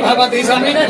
भवति समिद्धि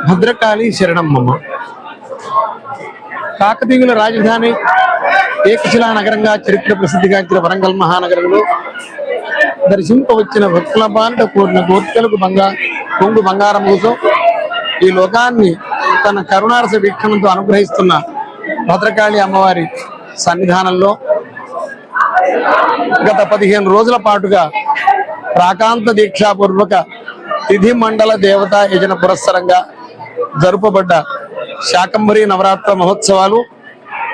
భద్రకాళి శరణమ్మ కాకతీయుల రాజధాని ఏకశిలా నగరంగా చరిత్ర ప్రసిద్ధిగాంచిన వరంగల్ మహానగరంలో దర్శింపవచ్చిన భక్తుల పాలిట కోరిన కోర్కెలకు కొంగు బంగారముతో ఈ లోకాన్ని తన కరుణారస వీక్షణంతో అనుగ్రహిస్తున్న భద్రకాళి అమ్మవారి సన్నిధానంలో గత 15 రోజుల పాటుగా ప్రాకాంత దీక్షాపూర్వక తిథి మండల దేవతా యజన పురస్సరంగా జరుపబడ్డ శాకంబరి నవరాత్ర మహోత్సవాలు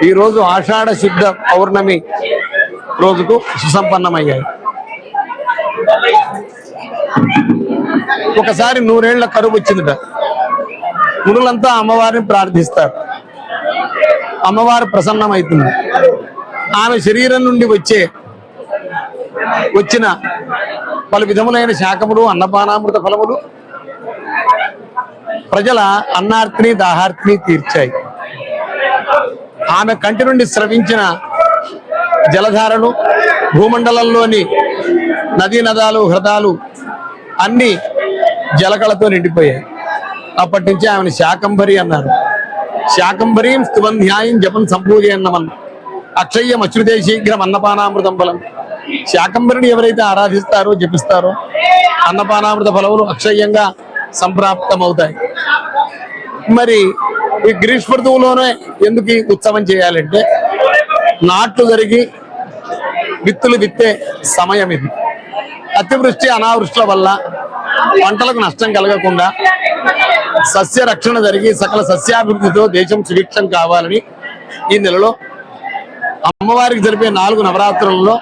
ఈ రోజు ఆషాఢ శుద్ధ పౌర్ణమి రోజుకు సుసంపన్నమయ్యాయి. ఒకసారి 100 ఏళ్ల కరువు వచ్చిందట. మునులంతా అమ్మవారిని ప్రార్థిస్తారు. అమ్మవారు ప్రసన్నమవుతుంది. ఆమె శరీరం నుండి వచ్చిన పలు విధములైన శాఖములు అన్నపానామృత ఫలములు ప్రజల అన్నార్తిని దాహార్తిని తీర్చాయి. ఆమె కంటి నుండి స్రవించిన జలధారలు భూమండలంలోని నదీ నదాలు హృదాలు అన్ని జలకళతో నిండిపోయాయి. అప్పటి నుంచి ఆమెను శాకంబరి అన్నారు. శాకంబరీం స్తుబంధ్యాయం జపం సంపూజయన్నమన్ అక్షయ్యం అచ్యుతే శీఘ్రం అన్నపానామృతం ఫలం. శాకంబరిని ఎవరైతే ఆరాధిస్తారో జపిస్తారో అన్నపానామృత ఫలములు అక్షయ్యంగా సంప్రాప్తమవుతాయి. మరి ఈ గ్రీష్మ ఋతువులోనే ఎందుకు ఈ ఉత్సవం చేయాలంటే నాట్లు జరిగి విత్తులు విత్తే సమయం ఇది. అతివృష్టి అనావృష్టిల వల్ల పంటలకు నష్టం కలగకుండా సస్య రక్షణ జరిగి సకల సస్యాభివృద్ధితో దేశం సుభిక్షం కావాలని ఈ నెలలో అమ్మవారికి జరిపే 4 నవరాత్రులలో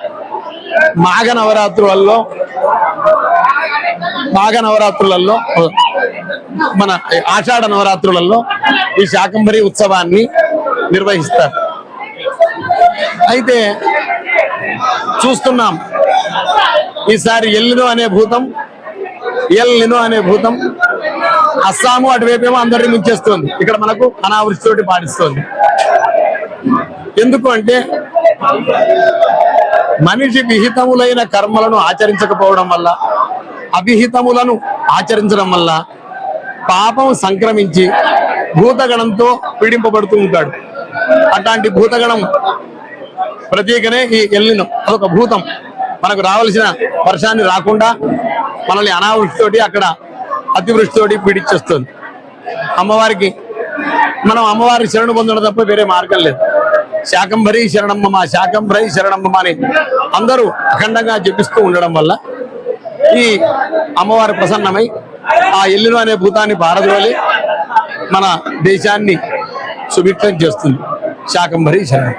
మాఘ నవరాత్రులలో మన ఆషాఢ నవరాత్రులలో ఈ శాకంబరి ఉత్సవాన్ని నిర్వహిస్తారు. అయితే చూస్తున్నాం ఈసారి ఎల్లినో అనే భూతం అస్సాము అటువైపేమో అందరినీ ముంచేస్తుంది. ఇక్కడ మనకు అనావృష్టితోటి పాటిస్తుంది. ఎందుకు అంటే మనిషి విహితములైన కర్మలను ఆచరించకపోవడం వల్ల అవిహితములను ఆచరించడం వల్ల పాపం సంక్రమించి భూతగణంతో పీడింపబడుతూ ఉంటాడు. అట్లాంటి భూతగణం ప్రతీకనే ఈ ఎల్లినో. అదొక భూతం. మనకు రావాల్సిన వర్షాన్ని రాకుండా మనల్ని అనావృష్టితోటి అక్కడ అతివృష్టితోటి పీడించేస్తుంది. అమ్మవారికి మనం అమ్మవారి శరణు పొందడం తప్ప వేరే మార్గం లేదు. శాకంభరి శరణమ్మ, శాకంభరి శరణమ్మ అని అందరూ అఖండంగా జపిస్తూ ఉండడం వల్ల ఈ అమ్మవారి ప్రసన్నమై ఆ ఎల్లును అనే భూతాన్ని పారద్రోలి మన దేశాన్ని సుభిక్షం చేస్తుంది. శాకంభరి శరణం.